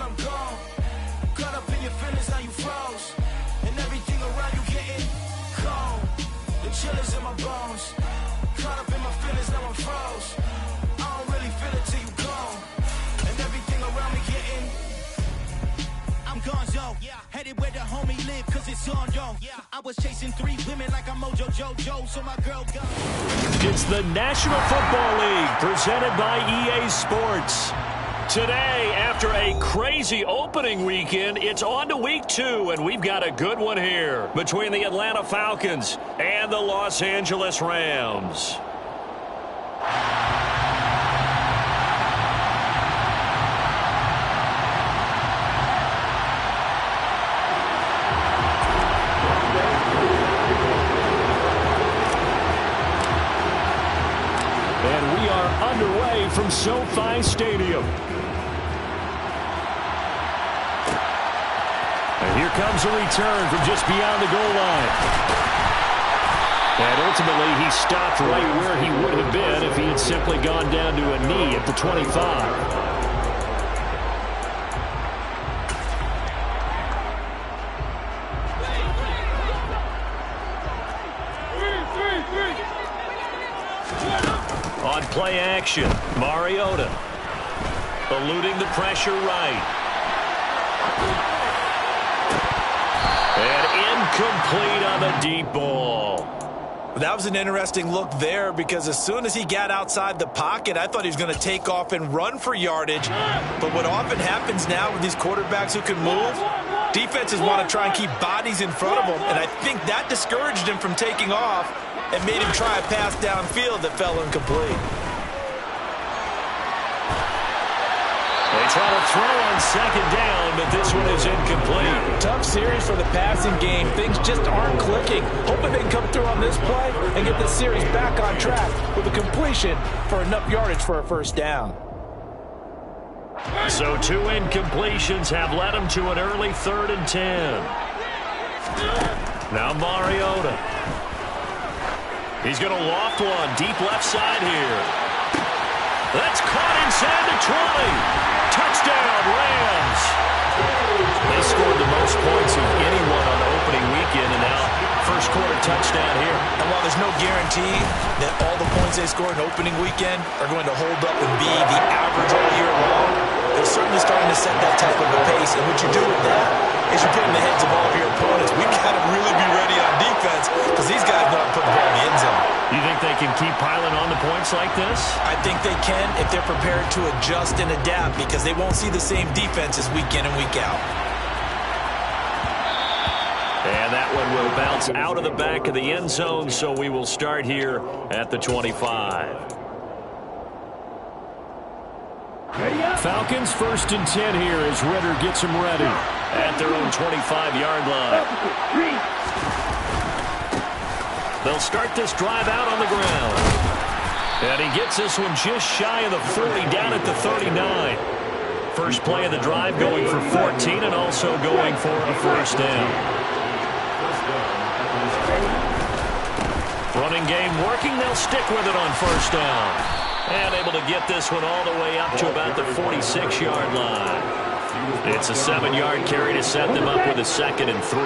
I'm gone. Caught up in your feelings, now you froze. And everything around you getting cold. The chill is in my bones. Caught up in my feelings, now I'm froze. I don't really feel it till you gone. And everything around me getting. I'm gonzo, headed where the homie live, cause it's on, yo. I was chasing 3 women like I'm Mojo Jojo, so my girl gone. It's the National Football League, presented by EA Sports. Today, after a crazy opening weekend, it's on to week 2, and we've got a good one here between the Atlanta Falcons and the Los Angeles Rams. And we are underway from SoFi Stadium. And here comes a return from just beyond the goal line. And ultimately, he stopped right where he would have been if he had simply gone down to a knee at the 25. On play action, Mariota eluding the pressure right. And incomplete on the deep ball. That was an interesting look there because as soon as he got outside the pocket, I thought he was going to take off and run for yardage. But what often happens now with these quarterbacks who can move, defenses want to try and keep bodies in front of them. And I think that discouraged him from taking off and made him try a pass downfield that fell incomplete. They try to throw on second down, but this one is incomplete. Tough series for the passing game. Things just aren't clicking. Hoping they can come through on this play and get the series back on track with a completion for enough yardage for a first down. So 2 incompletions have led him to an early 3rd and 10. Now Mariota. He's going to loft one deep left side here. That's caught inside the 20. Touchdown, Rams. They scored the most points of anyone on opening weekend, and now first quarter touchdown here. And while there's no guarantee that all the points they scored in opening weekend are going to hold up and be the average all year long, they're certainly starting to set that type of a pace. And what you do with that is you put in the heads of all of your opponents. We've got to really be ready on defense because these guys know how to put the ball in the end zone. You think they can keep piling on the points like this? I think they can if they're prepared to adjust and adapt because they won't see the same defenses week in and week out. And that one will bounce out of the back of the end zone, so we will start here at the 25. Falcons 1st and 10 here as Ritter gets them ready at their own 25-yard line. They'll start this drive out on the ground. And he gets this one just shy of the 40, down at the 39. First play of the drive going for 14 and also going for a first down. Running game working. They'll stick with it on first down. And able to get this one all the way up to about the 46-yard line. It's a 7-yard carry to set them up with a 2nd and 3.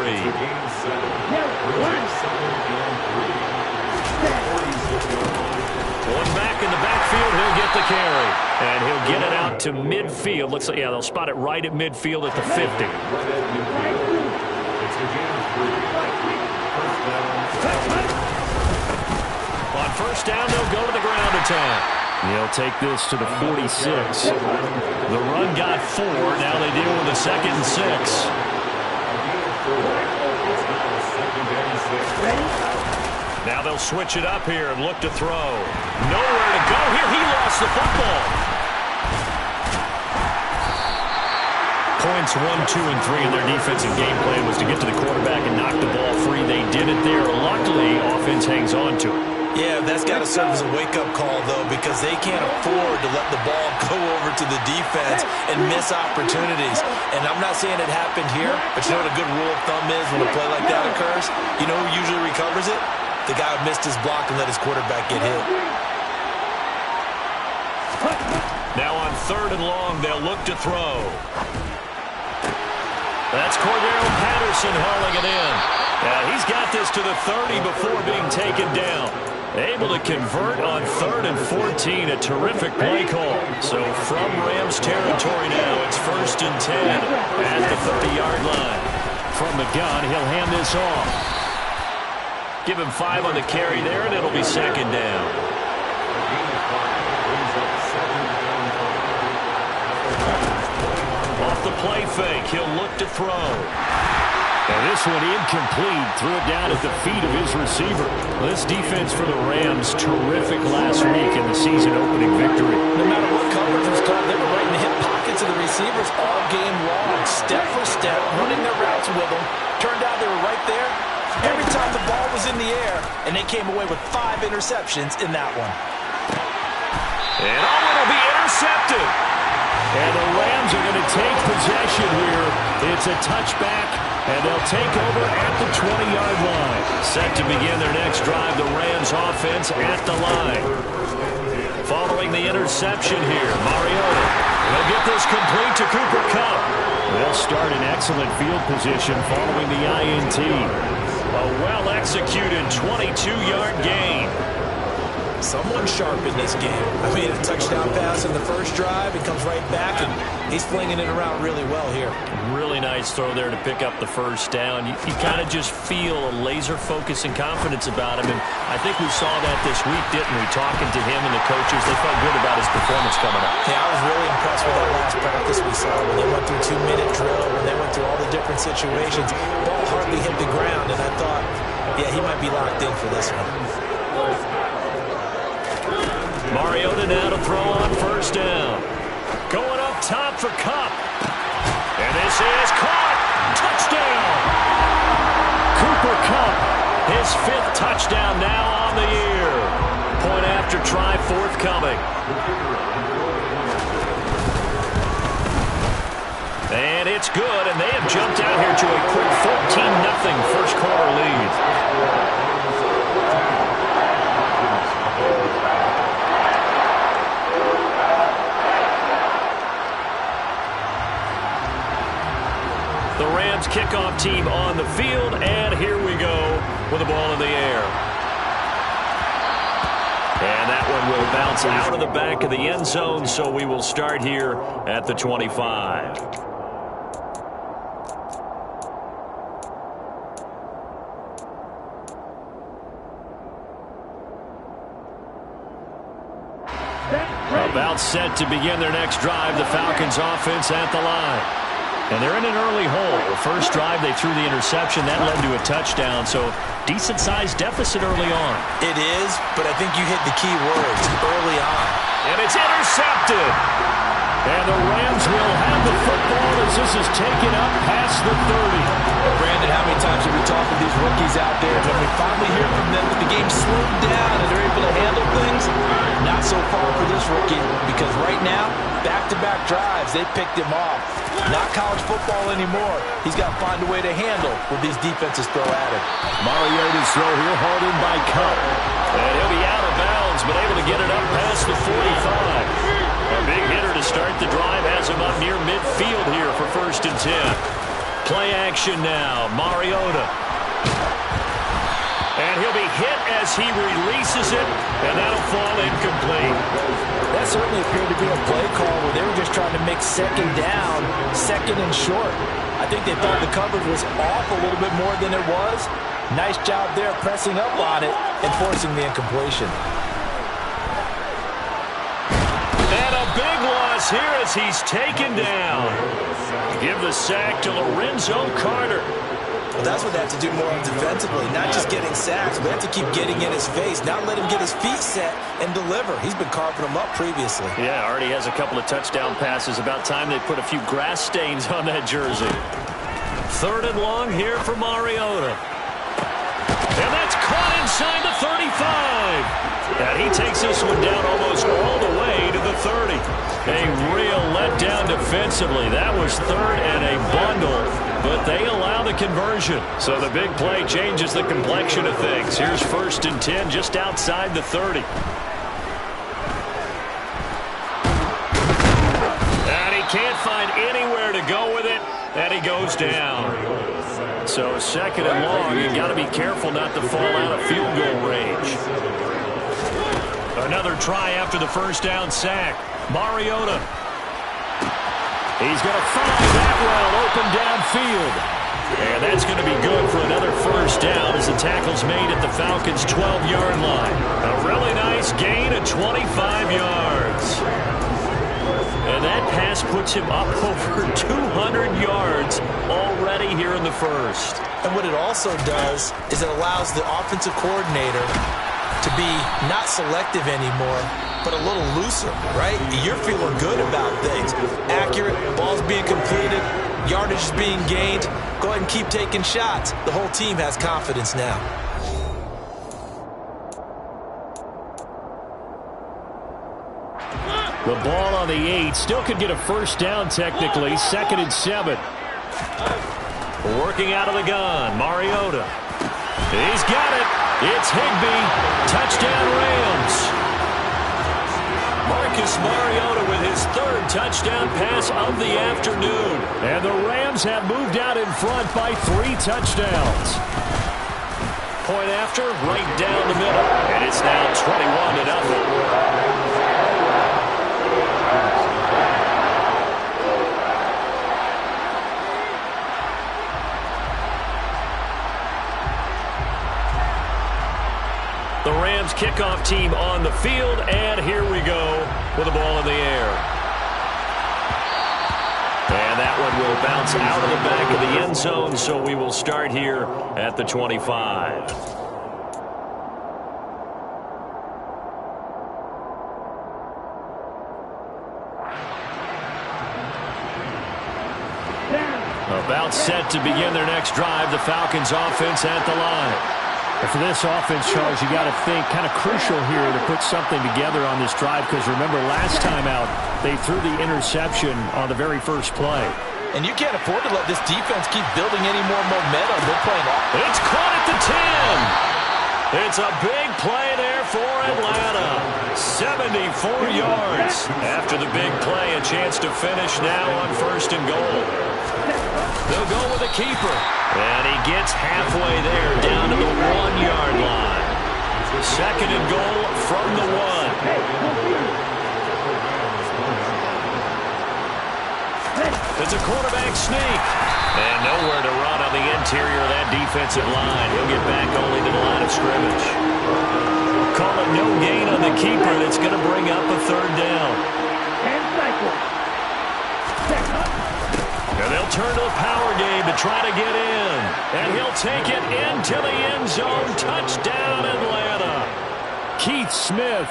One back in the backfield, he'll get the carry. And he'll get it out to midfield. Looks like, yeah, they'll spot it right at midfield at the 50. On first down, they'll go to the ground attack. He'll take this to the 46. The run got 4. Now they deal with a 2nd and 6. Now they'll switch it up here and look to throw. Nowhere to go here. He lost the football. Points 1, 2, and 3 in their defensive game plan was to get to the quarterback and knock the ball free. They did it there. Luckily, offense hangs on to it. Yeah, that's got to serve as a wake-up call, though, because they can't afford to let the ball go over to the defense and miss opportunities. And I'm not saying it happened here, but you know what a good rule of thumb is when a play like that occurs? You know who usually recovers it? The guy who missed his block and let his quarterback get hit. Now on 3rd and long, they'll look to throw. That's Cordero Patterson hauling it in. He's got this to the 30 before being taken down. Able to convert on 3rd and 14. A terrific play call. So from Rams territory now, it's 1st and 10 at the 30-yard line. From the gun, he'll hand this off. Give him 5 on the carry there, and it'll be 2nd down. Off the play fake, he'll look to throw. And this one incomplete. Threw it down at the feet of his receiver. This defense for the Rams, terrific last week in the season-opening victory. No matter what coverage was called, they were right in the hip pockets of the receivers all game long, step for step, running their routes with them. Turned out they were right there every time the ball was in the air, and they came away with 5 interceptions in that one. And it'll be intercepted. And the Rams are going to take possession here. It's a touchback, and they'll take over at the 20-yard line. Set to begin their next drive, the Rams offense at the line. Following the interception here, Mariota will get this complete to Cooper Kupp. They'll start in excellent field position following the INT. A well-executed 22-yard gain. Someone sharp in this game. I mean, a touchdown pass in the first drive. It comes right back, and he's flinging it around really well here. Really nice throw there to pick up the first down. You kind of just feel a laser focus and confidence about him, and I think we saw that this week, didn't we? Talking to him and the coaches, they felt good about his performance coming up. Yeah, I was really impressed with that last practice we saw when they went through 2-minute drill, when they went through all the different situations. Ball hardly hit the ground, and I thought, yeah, he might be locked in for this one. Mariota now to throw on first down. Going up top for Kupp. And this is caught. Touchdown. Cooper Kupp, his 5th touchdown now on the year. Point after try forthcoming. And it's good, and they have jumped out here to a quick 14-0 first quarter lead. The Rams kickoff team on the field, and here we go with the ball in the air. And that one will bounce out of the back of the end zone, so we will start here at the 25. About set to begin their next drive, the Falcons offense at the line. And they're in an early hole. The first drive, they threw the interception. That led to a touchdown, so decent-sized deficit early on. It is, but I think you hit the key words, early on. And it's intercepted. And the Rams will have the football as this is taken up past the 30. Brandon, how many times have we talked with these rookies out there? When we finally hear from them that the game slowed down and they're able to handle things, not so far for this rookie, because right now, back-to-back drives, they picked him off. Not college football anymore. He's got to find a way to handle what these defenses throw at him. Mariota's throw here hauled in by Kupp. And he'll be out of bounds, but able to get it up past the 45. A big hitter to start the drive has him up near midfield here for 1st and 10. Play action now. Mariota. And he'll be hit as he releases it, and that'll fall incomplete. That certainly appeared to be a play call where they were just trying to make 2nd down, 2nd and short. I think they thought the coverage was off a little bit more than it was. Nice job there pressing up on it and forcing the incompletion. And a big loss here as he's taken down. Give the sack to Lorenzo Carter. Well, that's what they have to do more of defensively, not just getting sacks, but they have to keep getting in his face, not let him get his feet set and deliver. He's been carving them up previously. Yeah, already has a couple of touchdown passes. About time they put a few grass stains on that jersey. 3rd and long here for Mariota. And that's caught inside the 35. And he takes this one down almost all the way to the 30. A real letdown defensively. That was 3rd and a bundle, but they allow the conversion. So the big play changes the complexion of things. Here's 1st and 10 just outside the 30. And he can't find anywhere to go with it. And he goes down. So second and long, you got to be careful not to fall out of field goal range. Another try after the first down sack. Mariota. He's going to find that well open downfield. And that's going to be good for another first down as the tackle's made at the Falcons' 12-yard line. A really nice gain of 25 yards. And that pass puts him up over 200 yards already here in the first. And what it also does is it allows the offensive coordinator to be not selective anymore, but a little looser, right? You're feeling good about things. Accurate, balls being completed, yardage is being gained. Go ahead and keep taking shots. The whole team has confidence now. The ball on the 8. Still could get a first down technically. 2nd and 7. Working out of the gun. Mariota. He's got it. It's Higbee. Touchdown Rams. Marcus Mariota with his 3rd touchdown pass of the afternoon. And the Rams have moved out in front by 3 touchdowns. Point after, right down the middle. And it's now 21-0. The Rams kickoff team on the field, and here we go with the ball in the air. And that one will bounce out of the back of the end zone, so we will start here at the 25. About set to begin their next drive, the Falcons offense at the line. And for this offense, Charles, you got to think kind of crucial here to put something together on this drive, because remember last time out they threw the interception on the very first play. And you can't afford to let this defense keep building any more momentum. They're playing off. It's caught at the 10. It's a big play there for Atlanta. 74 yards. After the big play, a chance to finish now on 1st and goal. They'll go with a keeper. And he gets halfway there, down to the 1-yard line. 2nd and goal from the 1. It's a quarterback sneak. And nowhere to run on the interior of that defensive line. He'll get back only to the line of scrimmage. Call it no gain on the keeper. That's going to bring up a 3rd down. And they'll turn to the power game to try to get in. And he'll take it into the end zone. Touchdown, Atlanta. Keith Smith.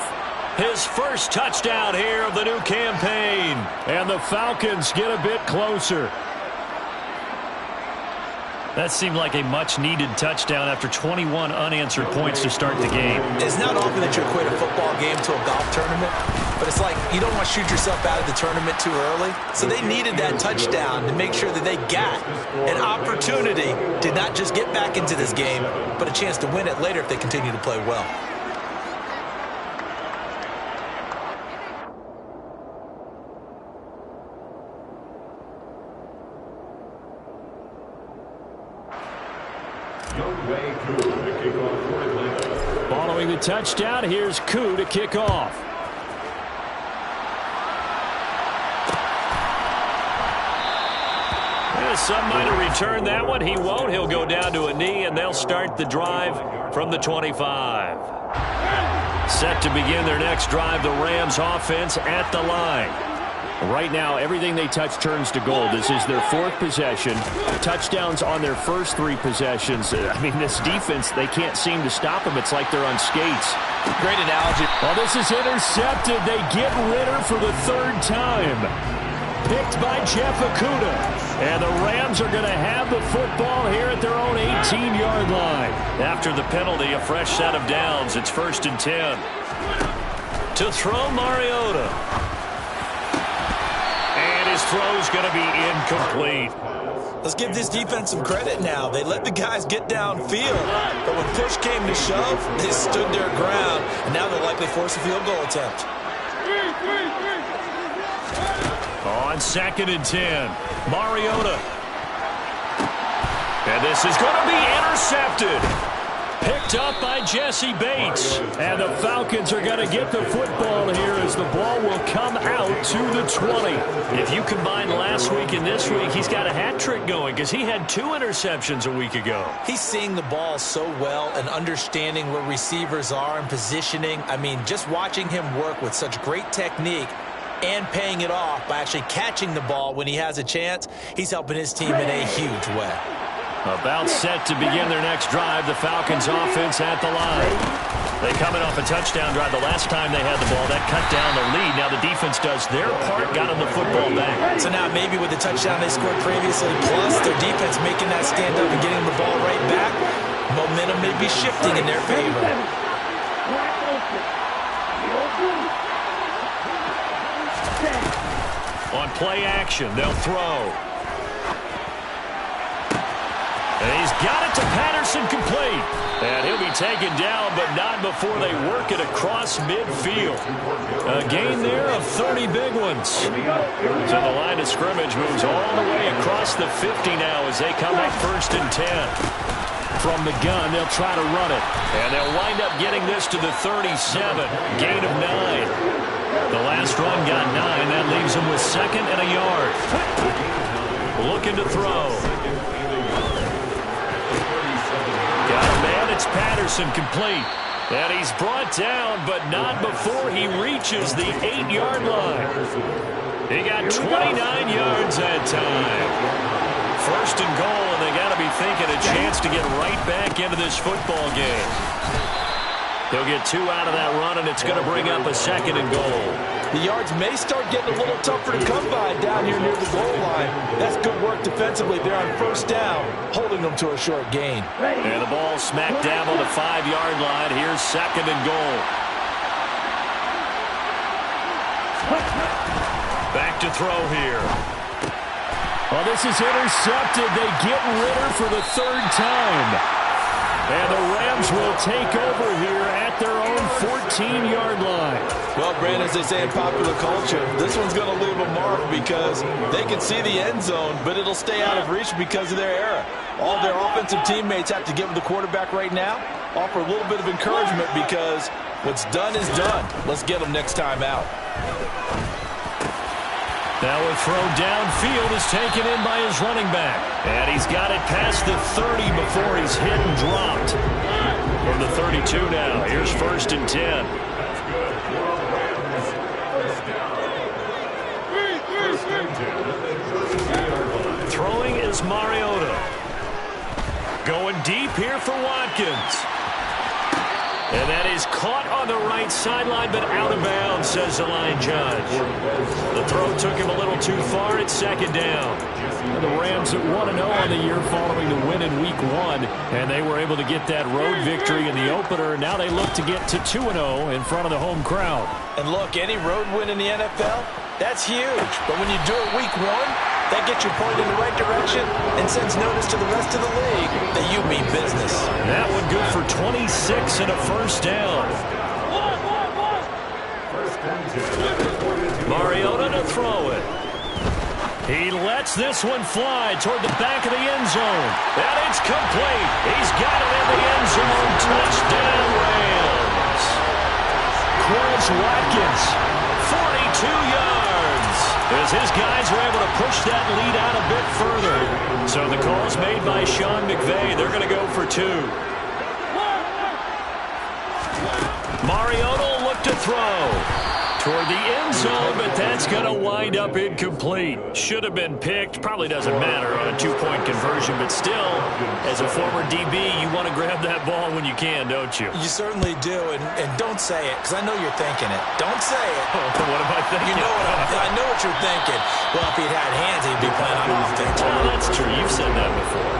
His first touchdown here of the new campaign. And the Falcons get a bit closer. That seemed like a much-needed touchdown after 21 unanswered points to start the game. It's not often that you equate a football game to a golf tournament, but it's like you don't want to shoot yourself out of the tournament too early. So they needed that touchdown to make sure that they got an opportunity to not just get back into this game, but a chance to win it later if they continue to play well. Following the touchdown, here's Koo to kick off. Some might have returned that one. He won't. He'll go down to a knee, and they'll start the drive from the 25. Set to begin their next drive, the Rams offense at the line. Right now, everything they touch turns to gold. This is their 4th possession. Touchdowns on their first 3 possessions. I mean, this defense, they can't seem to stop them. It's like they're on skates. Great analogy. Well, this is intercepted. They get Ritter for the 3rd time. Picked by Jeff Okudah. And the Rams are going to have the football here at their own 18-yard line. After the penalty, a fresh set of downs. It's 1st and 10. To throw Mariota. And his throw's going to be incomplete. Let's give this defense some credit now. They let the guys get downfield, but when push came to shove, they stood their ground, and now they'll likely force a field goal attempt. On 2nd and 10, Mariota. And this is going to be intercepted. Picked up by Jesse Bates. And the Falcons are going to get the football here as the ball will come out to the 20. If you combine last week and this week, he's got a hat trick going because he had 2 interceptions a week ago. He's seeing the ball so well and understanding where receivers are and positioning. I mean, just watching him work with such great technique and paying it off by actually catching the ball when he has a chance, he's helping his team in a huge way. About set to begin their next drive, the Falcons offense at the line. They coming off a touchdown drive the last time they had the ball. That cut down the lead. Now the defense does their part, got them the football back. So now maybe with the touchdown they scored previously, plus their defense making that stand up and getting the ball right back, momentum may be shifting in their favor. On play action, they'll throw. And he's got it to Patterson, complete. And he'll be taken down, but not before they work it across midfield. A gain there of 30 big ones. So the line of scrimmage moves all the way across the 50 now as they come up 1st and 10. From the gun, they'll try to run it. And they'll wind up getting this to the 37. Gain of 9. The last run got 9. That leaves them with 2nd and a yard. Looking to throw. Got a man, it's Patterson, complete. And he's brought down, but not before he reaches the 8-yard line. He got 29 yards that time. 1st and goal, and they got to be thinking a chance to get right back into this football game. They'll get 2 out of that run, and it's going to bring up a 2nd and goal. The yards may start getting a little tougher to come by down here near the goal line. That's good work defensively. They're on 1st down, holding them to a short gain. And the ball smacked down on the 5-yard line. Here's 2nd and goal. Back to throw here. Well, this is intercepted. They get Ritter for the 3rd time. And the Rams will take over here at their own 14-yard line. Well, Brandon, as they say in popular culture, this one's going to leave a mark because they can see the end zone, but it'll stay out of reach because of their error. All their offensive teammates have to give the quarterback right now, offer a little bit of encouragement because what's done is done. Let's get them next time out. Now a throw downfield is taken in by his running back. And he's got it past the 30 before he's hit and dropped. From the 32 now, here's 1st and 10. Throwing is Mariota. Going deep here for Watkins. And that is caught on the right sideline, but out of bounds, says the line judge. The throw took him a little too far. It's 2nd down. And the Rams at 1-0 on the year following the win in Week 1. And they were able to get that road victory in the opener. Now they look to get to 2-0 in front of the home crowd. And look, any road win in the NFL, that's huge. But when you do it Week 1, that gets you pointed in the right direction and sends notice to the rest of the league that you mean business. That one good for 26 and a 1st down. Mariota to throw it. He lets this one fly toward the back of the end zone. And it's complete. He's got it in the end zone. Touchdown, Rams. Quez Watkins, 42 yards. As his guys are able to push that lead out a bit further. So the call's made by Sean McVay. They're going to go for 2. Mariota will look to throw toward the end zone, but that's going to wind up incomplete. Should have been picked. Probably doesn't matter on a 2-point conversion, but still, as a former DB, you want to grab that ball when you can, don't you? You certainly do, and don't say it, because I know you're thinking it. Don't say it. What am I thinking? You know I know what you're thinking. Well, if he'd had hands, he'd be playing on offense. Oh, that's true. You've said that before.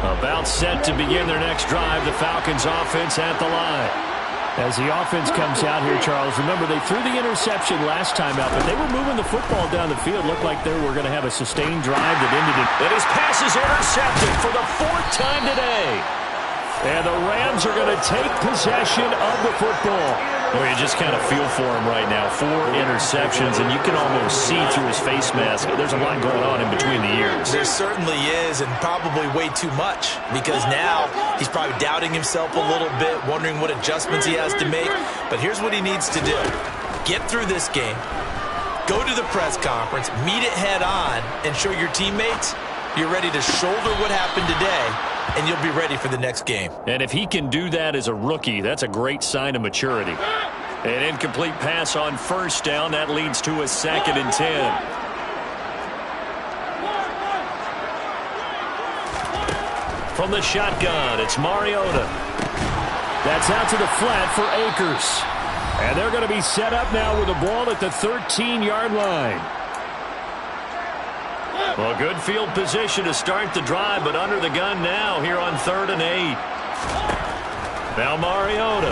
About set to begin their next drive, the Falcons offense at the line. As the offense comes out here, Charles, remember they threw the interception last time out, but they were moving the football down the field. Looked like they were going to have a sustained drive that ended it. And his pass is intercepted for the 4th time today. And the Rams are going to take possession of the football. Well, you just kind of feel for him right now. 4 interceptions, and you can almost see through his face mask. There's a lot going on in between the ears. There certainly is, and probably way too much, because now he's probably doubting himself a little bit, wondering what adjustments he has to make. But here's what he needs to do. Get through this game, go to the press conference, meet it head on, and show your teammates you're ready to shoulder what happened today, and you'll be ready for the next game. And if he can do that as a rookie, that's a great sign of maturity. An incomplete pass on first down. That leads to a 2nd and 10. From the shotgun, it's Mariota. That's out to the flat for Akers. And they're going to be set up now with the ball at the 13-yard line. Well, good field position to start the drive, but under the gun now here on 3rd and 8. Now Mariota.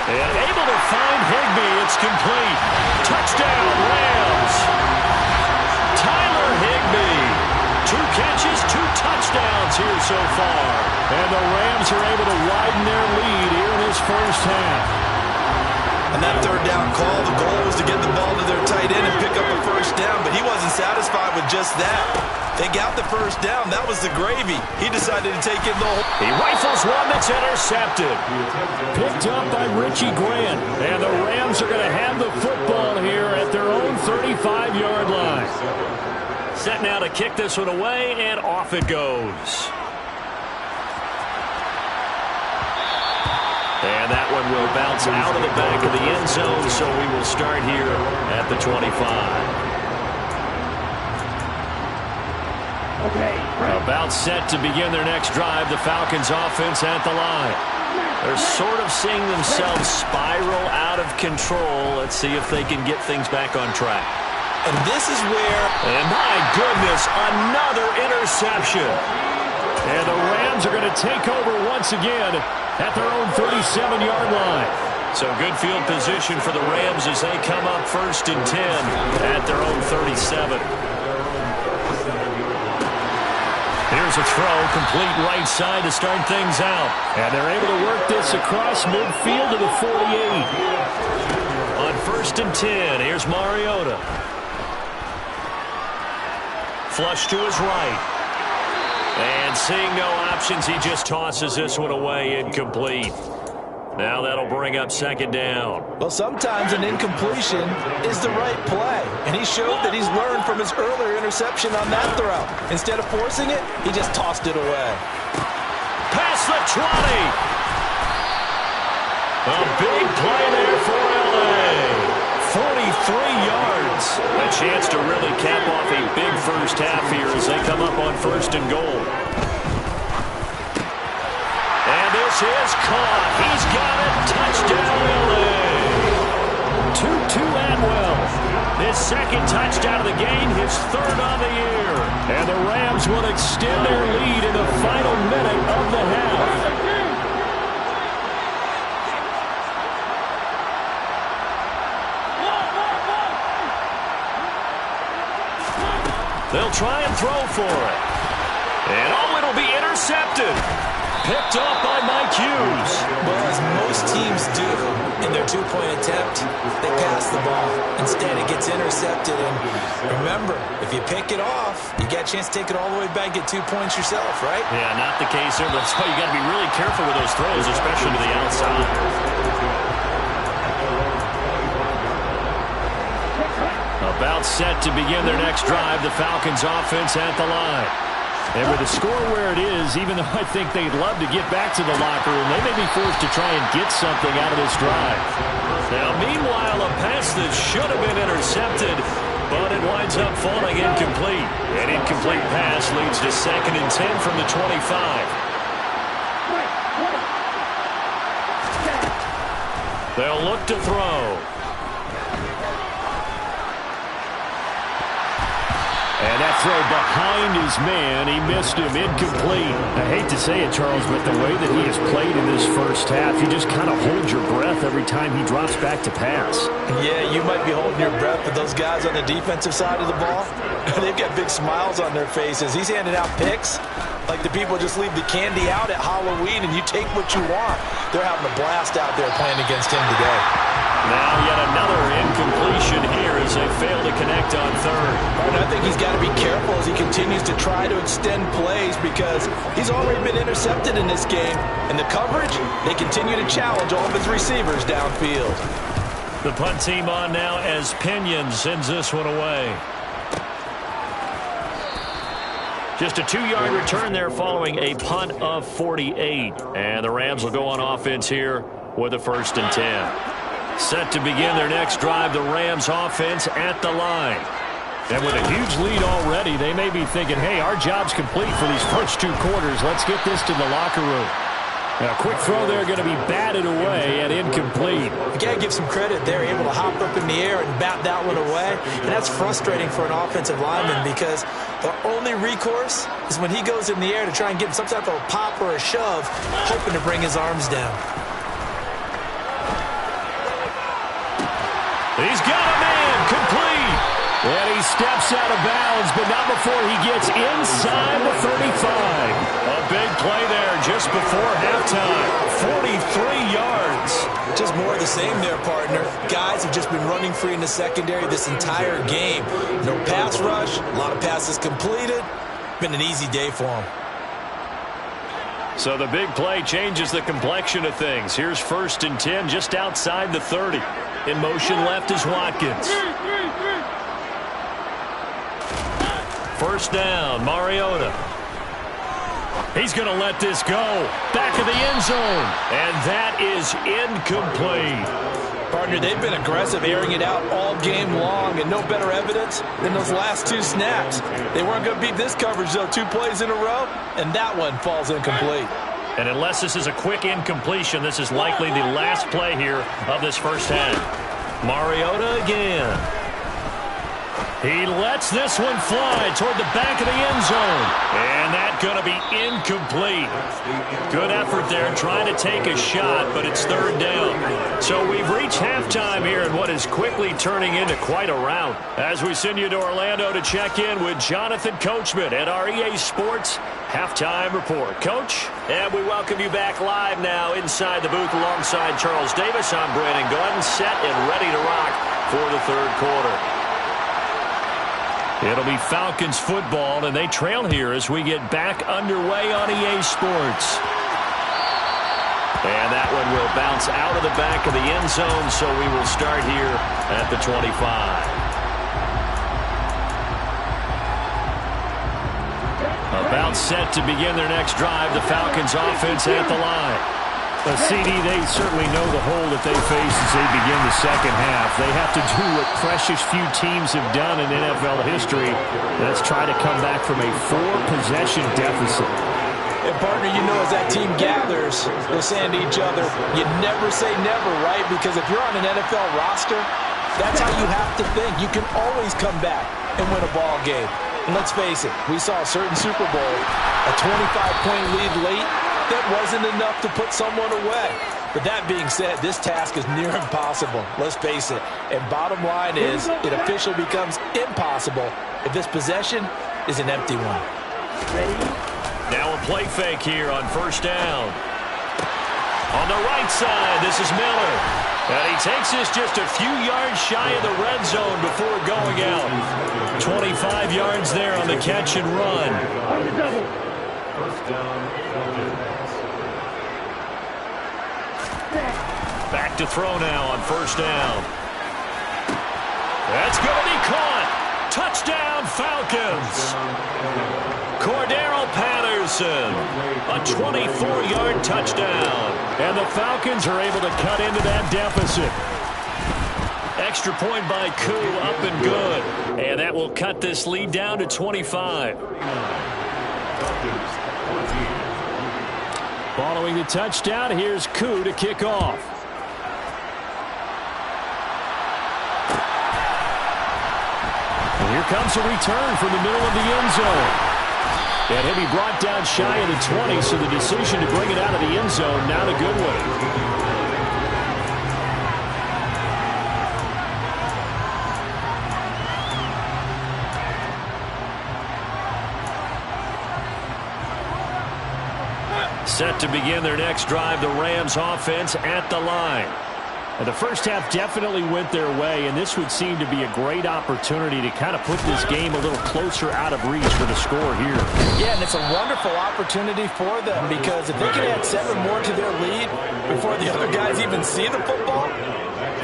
And able to find Higbee. It's complete. Touchdown, Rams. Tyler Higbee. 2 catches, 2 touchdowns here so far. And the Rams are able to widen their lead here in this first half. On that 3rd down call, the goal was to get the ball to their tight end and pick up a first down, but he wasn't satisfied with just that. They got the first down. That was the gravy. He decided to take in the whole. He rifles one that's intercepted. Picked up by Richie Grant. And the Rams are going to have the football here at their own 35-yard line. Set now to kick this one away, and off it goes. And that one will bounce out of the back of the end zone, so we will start here at the 25. About set to begin their next drive, the Falcons offense at the line. They're sort of seeing themselves spiral out of control. Let's see if they can get things back on track. And this is where. And my goodness, another interception. And the Rams are going to take over once again at their own 37-yard line. So good field position for the Rams as they come up 1st and 10 at their own 37. Here's a throw, complete right side to start things out. And they're able to work this across midfield to the 48. On 1st and 10, here's Mariota. Flush to his right. And seeing no options, he just tosses this one away, incomplete. Now that'll bring up 2nd down. Well, sometimes an incompletion is the right play. And he showed that he's learned from his earlier interception on that throw. Instead of forcing it, he just tossed it away. Past the 20. A big play there for L.A. 43 yards. A chance to really cap off a big first half here as they come up on 1st and goal. And this is caught. He's got it. Touchdown, L.A. Tutu Atwell. His 2nd touchdown of the game, his 3rd on the year. And the Rams will extend their lead in the final minute of the half. They'll try and throw for it. And it'll be intercepted. Picked off by Mike Hughes. Well, as most teams do in their 2-point attempt, they pass the ball. Instead, it gets intercepted. And remember, if you pick it off, you get a chance to take it all the way back, get 2 points yourself, right? Yeah, not the case there. That's why you got to be really careful with those throws, especially to the outside. About set to begin their next drive, the Falcons offense at the line. And with the score where it is, even though I think they'd love to get back to the locker room, they may be forced to try and get something out of this drive. Now, meanwhile, a pass that should have been intercepted, but it winds up falling incomplete. An incomplete pass leads to 2nd and 10 from the 25. They'll look to throw. And that throw behind his man, he missed him, incomplete. I hate to say it, Charles, but the way that he has played in this first half, you just kind of hold your breath every time he drops back to pass. Yeah, you might be holding your breath, but those guys on the defensive side of the ball, they've got big smiles on their faces. He's handing out picks. Like the people just leave the candy out at Halloween and you take what you want. They're having a blast out there playing against him today. Now yet another incompletion here as they fail to connect on third. And I think he's got to be careful as he continues to try to extend plays because he's already been intercepted in this game. And the coverage, they continue to challenge all of his receivers downfield. The punt team on now as Pinion sends this one away. Just a 2-yard return there following a punt of 48. And the Rams will go on offense here with a 1st and 10. Set to begin their next drive, the Rams offense at the line. And with a huge lead already, they may be thinking, hey, our job's complete for these first 2 quarters. Let's get this to the locker room. Now, a quick throw there going to be batted away and incomplete. You got to give some credit. They're able to hop up in the air and bat that one away. And that's frustrating for an offensive lineman because the only recourse is when he goes in the air to try and get some type of a pop or a shove, hoping to bring his arms down. He's got a man, complete. And he steps out of bounds, but not before he gets inside the 35. A big play there just before halftime. 43 yards. Just more of the same there, partner. Guys have just been running free in the secondary this entire game. No pass rush, a lot of passes completed. Been an easy day for him. So the big play changes the complexion of things. Here's 1st and 10 just outside the 30. In motion left is Watkins. 1st down, Mariota. He's going to let this go. Back of the end zone. And that is incomplete. Partner, they've been aggressive, airing it out all game long, and no better evidence than those last 2 snaps. They weren't going to beat this coverage, though, 2 plays in a row, and that one falls incomplete. And unless this is a quick incompletion, this is likely the last play here of this first half. Mariota again. He lets this one fly toward the back of the end zone. And that's going to be incomplete. Good effort there trying to take a shot, but it's 3rd down. So we've reached halftime here in what is quickly turning into quite a rout. As we send you to Orlando to check in with Jonathan Coachman at our EA Sports Halftime Report. Coach, and we welcome you back live now inside the booth alongside Charles Davis. I'm Brandon Glenn, set and ready to rock for the 3rd quarter. It'll be Falcons football, and they trail here as we get back underway on EA Sports. And that one will bounce out of the back of the end zone, so we will start here at the 25. About set to begin their next drive, the Falcons offense at the line. CD, they certainly know the hole that they face as they begin the second half. They have to do what precious few teams have done in NFL history. That's try to come back from a 4-possession deficit. And, partner, you know, as that team gathers, they're saying to each other, you never say never, right? Because if you're on an NFL roster, that's how you have to think. You can always come back and win a ball game. And let's face it, we saw a certain Super Bowl, a 25-point lead late. That wasn't enough to put someone away. But that being said, this task is near impossible. Let's face it. And bottom line is, it officially becomes impossible if this possession is an empty one. Now a play fake here on 1st down. On the right side, this is Miller. And he takes this just a few yards shy of the red zone before going out. 25 yards there on the catch and run. Back to throw now on 1st down. That's going to be caught. Touchdown, Falcons. Cordero Patterson, a 24-yard touchdown. And the Falcons are able to cut into that deficit. Extra point by Koo, up and good. And that will cut this lead down to 25. Following the touchdown, here's Koo to kick off. And here comes a return from the middle of the end zone. And he'll be brought down shy of the 20, so the decision to bring it out of the end zone, not a good one. Set to begin their next drive, the Rams offense at the line. And the first half definitely went their way, and this would seem to be a great opportunity to kind of put this game a little closer out of reach for the score here. Yeah, and it's a wonderful opportunity for them because if they can add 7 more to their lead before the other guys even see the football,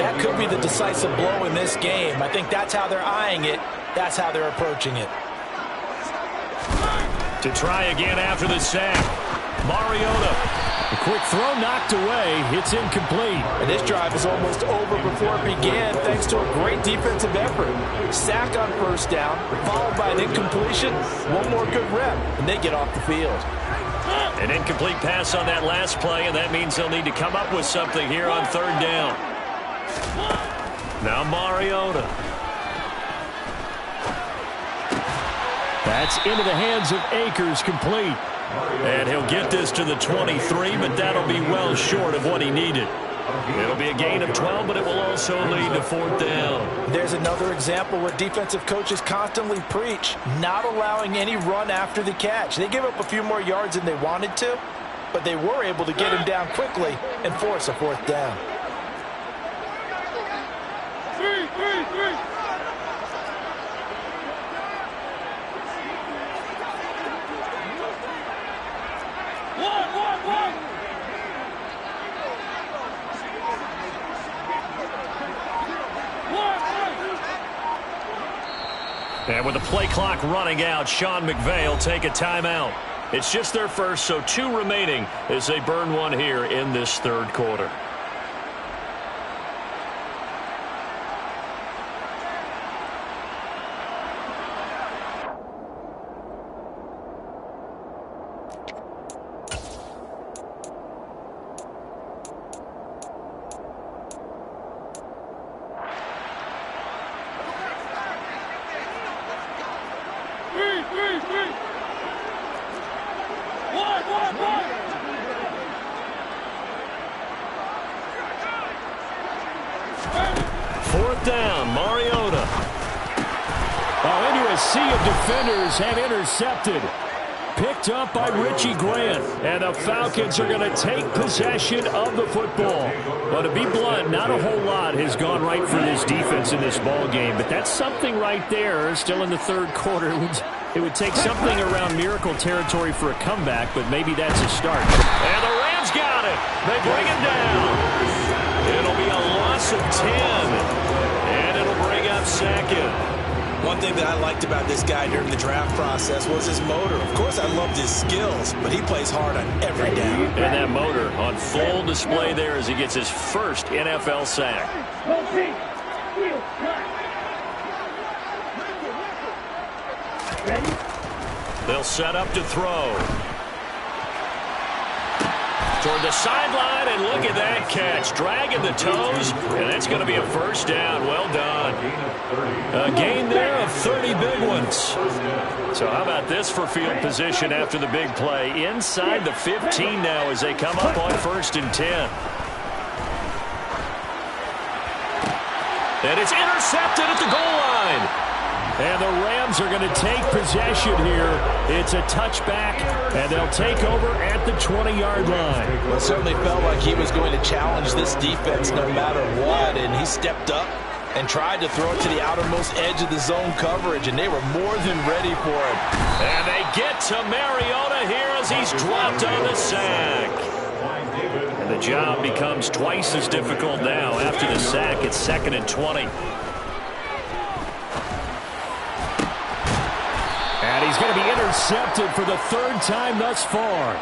that could be the decisive blow in this game. I think that's how they're eyeing it. That's how they're approaching it. To try again after the sack, Mariota. A quick throw knocked away. It's incomplete. And this drive is almost over before it began thanks to a great defensive effort. Sack on first down, followed by an incompletion. One more good rep, and they get off the field. An incomplete pass on that last play, and that means they'll need to come up with something here on third down. Now Mariota. That's into the hands of Akers, complete. And he'll get this to the 23, but that'll be well short of what he needed. It'll be a gain of 12, but it will also lead to fourth down. There's another example where defensive coaches constantly preach, not allowing any run after the catch. They gave up a few more yards than they wanted to, but they were able to get him down quickly and force a fourth down. And with the play clock running out, Sean McVay will take a timeout. It's just their first, so 2 remaining as they burn one here in this third quarter. Fourth down, Mariota. Into a sea of defenders have intercepted. Picked up by Richie Grant. And the Falcons are going to take possession of the football. Well, to be blunt, not a whole lot has gone right for this defense in this ball game. But that's something right there, still in the third quarter. It would take something around miracle territory for a comeback, but maybe that's a start. And the Rams got it. They bring it down. It'll be a loss of 10. And it'll bring up second. One thing that I liked about this guy during the draft process was his motor. Of course, I loved his skills, but he plays hard on every down. And that motor on full display there as he gets his first NFL sack. They'll set up to throw. Toward the sideline, and look at that catch. Dragging the toes, and that's going to be a first down. Well done. A gain there of 30 big ones. So how about this for field position after the big play? Inside the 15 now as they come up on 1st and 10. And it's intercepted at the goal line. And the Rams are going to take possession here. It's a touchback, and they'll take over at the 20-yard line. Well, it certainly felt like he was going to challenge this defense no matter what, and he stepped up and tried to throw it to the outermost edge of the zone coverage, and they were more than ready for it. And they get to Mariota here as he's dropped on the sack. And the job becomes twice as difficult now. After the sack, it's 2nd and 20. And he's going to be intercepted for the 3rd time thus far.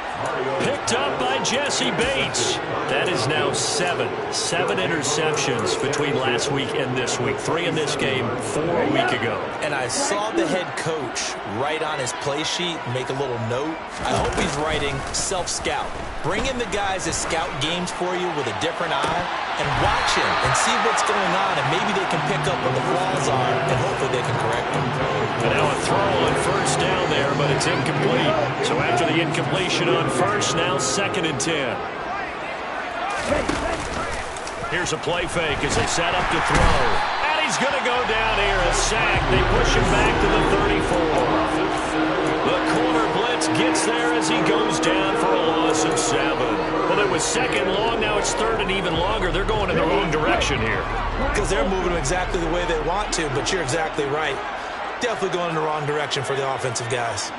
Picked up by Jesse Bates. That is now 7 interceptions between last week and this week. 3 in this game, 4 a week ago. And I saw the head coach write on his play sheet, make a little note. I hope he's writing self-scout. Bring in the guys that scout games for you with a different eye and watch him and see what's going on, and maybe they can pick up what the flaws are, and hopefully they can correct them. And now a throw on 1st down there, but it's incomplete. So after the incompletion on 1st, now 2nd and 10. Here's a play fake as they set up to throw. And he's going to go down here, a sack. They push him back to the 34. The corner blitz gets there as he goes down for a loss of 7. Well, it was second long. Now it's third and even longer. They're going in the wrong direction here. Because they're moving exactly the way they want to, but you're exactly right. Definitely going in the wrong direction for the offensive guys.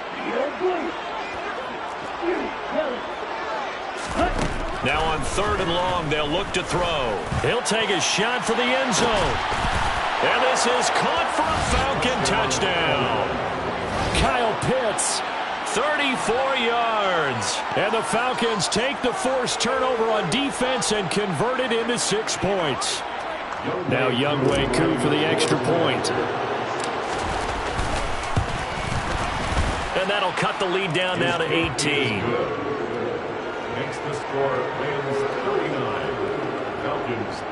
Now on third and long, they'll look to throw. He'll take a shot for the end zone. And this is caught for a Falcon touchdown. Kyle Pitts. 34 yards. And the Falcons take the forced turnover on defense and convert it into 6 points. Now Younghoe Koo for the extra point. And that'll cut the lead down now to 18. Makes the score Rams 39, Falcons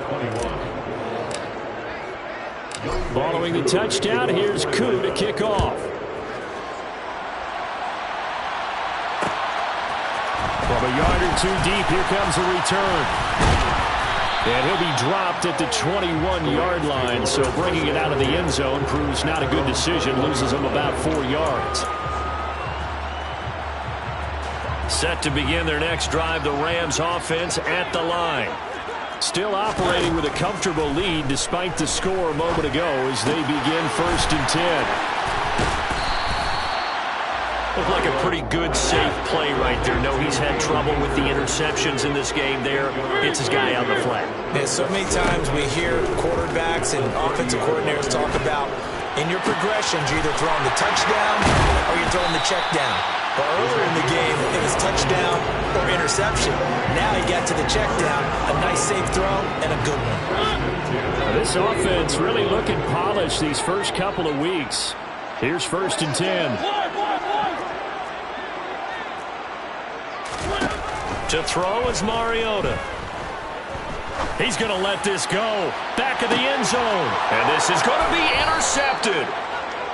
21. Following the touchdown, here's Koo to kick off. From a yard or two deep, here comes a return. And he'll be dropped at the 21-yard line, so bringing it out of the end zone proves not a good decision, loses him about 4 yards. Set to begin their next drive, the Rams offense at the line. Still operating with a comfortable lead despite the score a moment ago as they begin 1st and 10. Looked like a pretty good, safe play right there. No, he's had trouble with the interceptions in this game there. Hits his guy on the flat. And so many times we hear quarterbacks and offensive coordinators talk about in your progressions, you're either throwing the touchdown or you're throwing the check down. But earlier in the game, it was touchdown or interception. Now he got to the check down, a nice safe throw, and a good one. This offense really looking polished these first couple of weeks. Here's 1st and 10. To throw is Mariota. He's going to let this go. Back of the end zone. And this is going to be intercepted.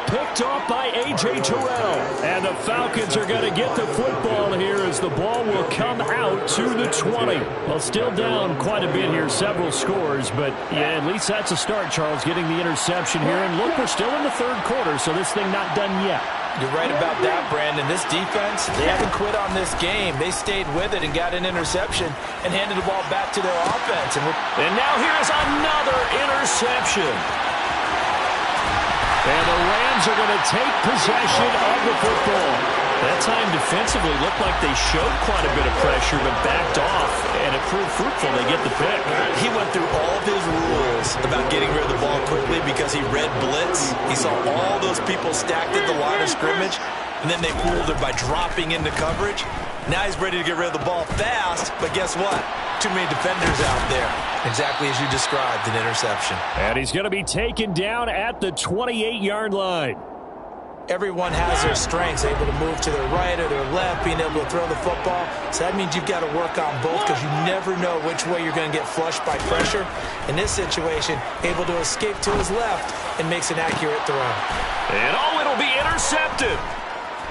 Picked off by A.J. Terrell. And the Falcons are going to get the football here as the ball will come out to the 20. Well, still down quite a bit here, several scores. But, yeah, at least that's a start, Charles, getting the interception here. And look, we're still in the 3rd quarter, so this thing not done yet. You're right about that, Brandon. This defense, they haven't quit on this game. They stayed with it and got an interception and handed the ball back to their offense. And now here's another interception. And the Rams are going to take possession of the football. That time defensively looked like they showed quite a bit of pressure but backed off, and it proved fruitful. They get the pick. He went through all of his rules about getting rid of the ball quickly because he read blitz. He saw all those people stacked at the line of scrimmage, and then they fooled it by dropping into coverage. Now he's ready to get rid of the ball fast, but guess what? Too many defenders out there. Exactly as you described, an interception. And he's going to be taken down at the 28-yard line. Everyone has their strengths, able to move to their right or their left, being able to throw the football. So that means you've got to work on both because you never know which way you're going to get flushed by pressure. In this situation, able to escape to his left and makes an accurate throw. And it'll be intercepted.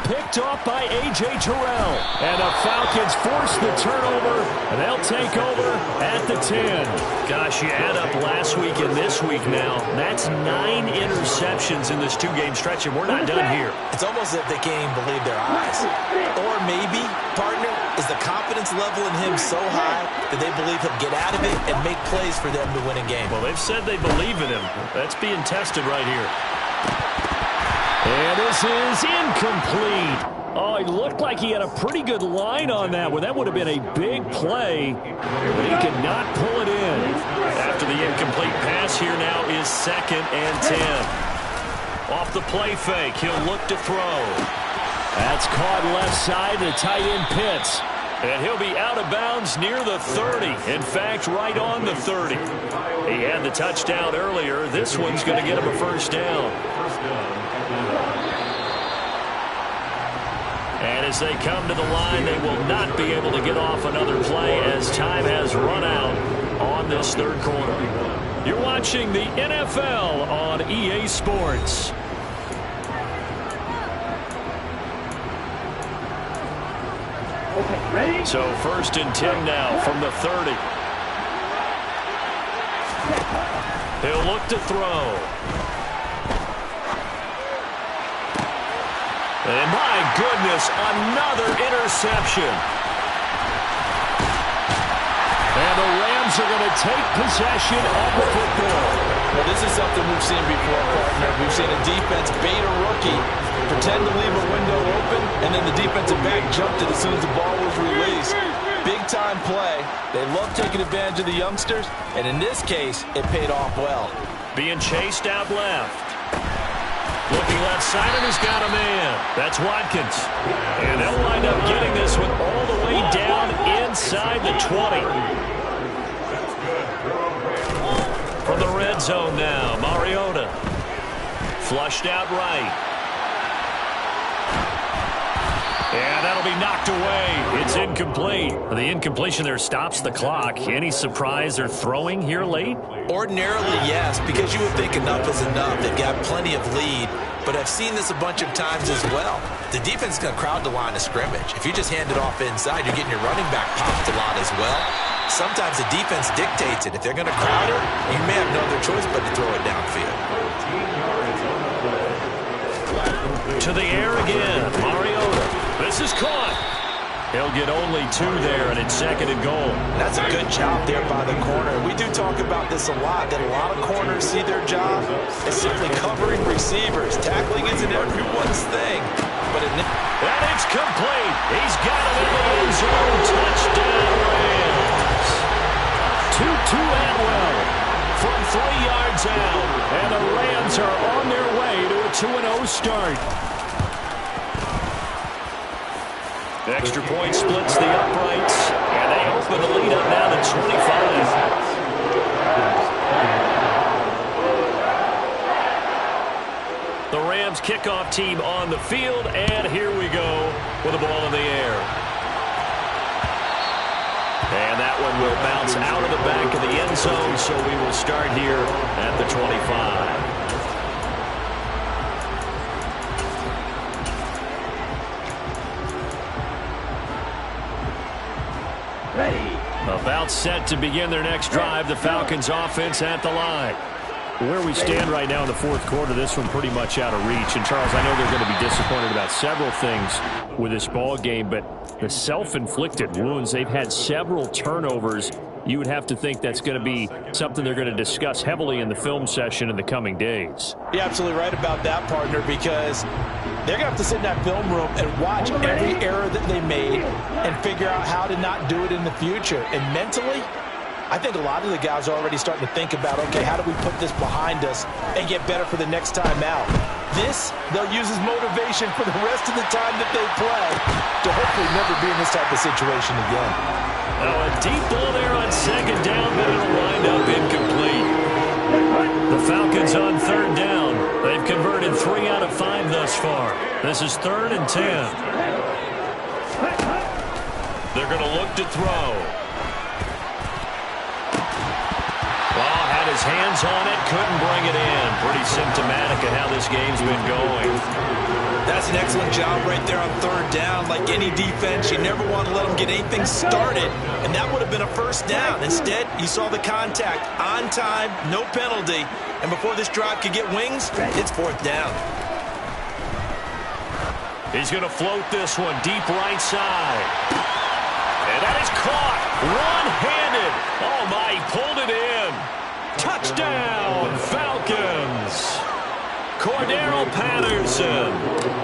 Picked off by A.J. Terrell. And the Falcons force the turnover, and they'll take over at the 10. Gosh, you add up last week and this week now. That's 9 interceptions in this 2-game stretch, and we're not done here. It's almost as if they can't even believe their eyes. Or maybe, partner, is the confidence level in him so high that they believe he'll get out of it and make plays for them to win a game. Well, they've said they believe in him. That's being tested right here. And this is incomplete. Oh, it looked like he had a pretty good line on that one. That would have been a big play, but he could not pull it in. After the incomplete pass, here now is 2nd and 10. Off the play fake, he'll look to throw. That's caught left side, the tight end Pitts. And he'll be out of bounds near the 30. In fact, right on the 30. He had the touchdown earlier. This one's going to get him a 1st down. And as they come to the line, they will not be able to get off another play as time has run out on this 3rd quarter. You're watching the NFL on EA Sports. Okay, ready? So 1st and 10 now from the 30. He'll look to throw. And my goodness, another interception. And the Rams are going to take possession of the football. Well, this is something we've seen before, partner. We've seen a defense bait a rookie, pretend to leave a window open, and then the defensive back jumped it as soon as the ball was released. Big-time play. They love taking advantage of the youngsters, and in this case, it paid off well. Being chased out left. Looking left side, and he's got a man. That's Watkins. And they'll wind up getting this one all the way down inside the 20. From the red zone now, Mariota. Flushed out right. And that'll be knocked away. It's incomplete. The incompletion there stops the clock. Any surprise they're throwing here late? Ordinarily, yes, because you would think enough is enough. They've got plenty of lead, but I've seen this a bunch of times as well. The defense is going to crowd the line of scrimmage. If you just hand it off inside, you're getting your running back popped a lot as well. Sometimes the defense dictates it. If they're going to crowd it, you may have no other choice but to throw it downfield. To the air again, Mariota. This is caught. He'll get only 2 there, and it's 2nd and goal. That's a good job there by the corner. We do talk about this a lot, that a lot of corners see their job as simply covering receivers. Tackling isn't everyone's thing. But and it's complete. He's got it in the end zone. Touchdown, Rams. Tutu Atwell from 3 yards out. And the Rams are on their way to a 2-0 start. Extra point splits the uprights, and they open the lead up now to 25. The Rams kickoff team on the field, and here we go with the ball in the air. And that one will bounce out of the back of the end zone, so we will start here at the 25. About set to begin their next drive. The Falcons offense at the line. Where we stand right now in the fourth quarter, this one pretty much out of reach. And, Charles, I know they're going to be disappointed about several things with this ball game, but the self-inflicted wounds, they've had several turnovers. You would have to think that's going to be something they're going to discuss heavily in the film session in the coming days. You're absolutely right about that, partner, because they're going to have to sit in that film room and watch every error that they made and figure out how to not do it in the future. And mentally, I think a lot of the guys are already starting to think about, okay, how do we put this behind us and get better for the next time out? This, they'll use as motivation for the rest of the time that they play to hopefully never be in this type of situation again. Now a deep ball there on 2nd down, but it'll wind up incomplete. The Falcons on 3rd down. They've converted 3 out of 5 thus far. This is 3rd and 10. They're going to look to throw. Well, had his hands on it, couldn't bring it in. Pretty symptomatic of how this game's been going. That's an excellent job right there on 3rd down. Like any defense, you never want to let them get anything started, and that would have been a 1st down. Instead, you saw the contact on time, no penalty, and before this drive could get wings, it's 4th down. He's going to float this one deep right side. And that is caught one-handed. Oh, my, he pulled it in. Touchdown, Falcons. Cordero Patterson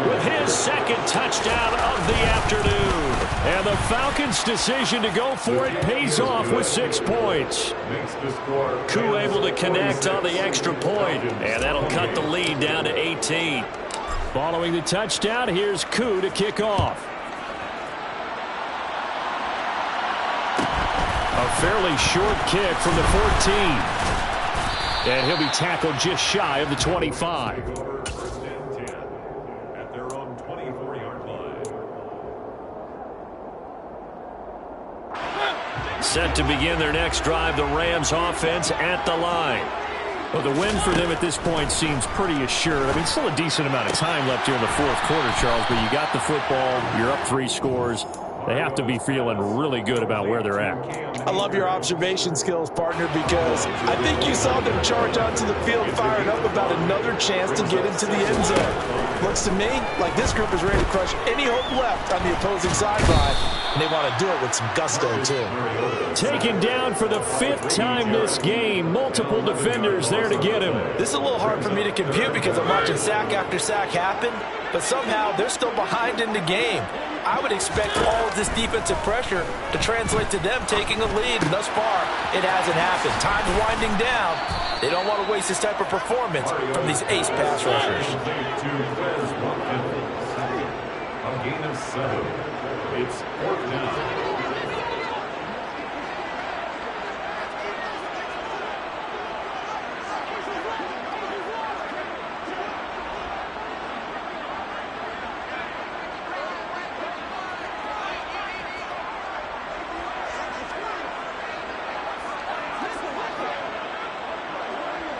with his 2nd touchdown of the afternoon. And the Falcons' decision to go for it pays off with 6 points. Koo able to connect on the extra point, and that'll cut the lead down to 18. Following the touchdown, here's Koo to kick off. A fairly short kick from the 14. And he'll be tackled just shy of the 25. At their own 24-yard line. Set to begin their next drive, the Rams offense at the line. Well, the win for them at this point seems pretty assured. I mean, still a decent amount of time left here in the fourth quarter, Charles, but you got the football, you're up 3 scores. They have to be feeling really good about where they're at. I love your observation skills, partner, because I think you saw them charge onto the field firing up about another chance to get into the end zone. Looks to me like this group is ready to crush any hope left on the opposing sideline, and they want to do it with some gusto, too. Taken down for the 5th time this game. Multiple defenders there to get him. This is a little hard for me to compute because I'm watching sack after sack happen, but somehow they're still behind in the game. I would expect all of this defensive pressure to translate to them taking a lead, and thus far, it hasn't happened. Time's winding down. They don't want to waste this type of performance from these ace pass rushers. A gain of 7. It's 4th down.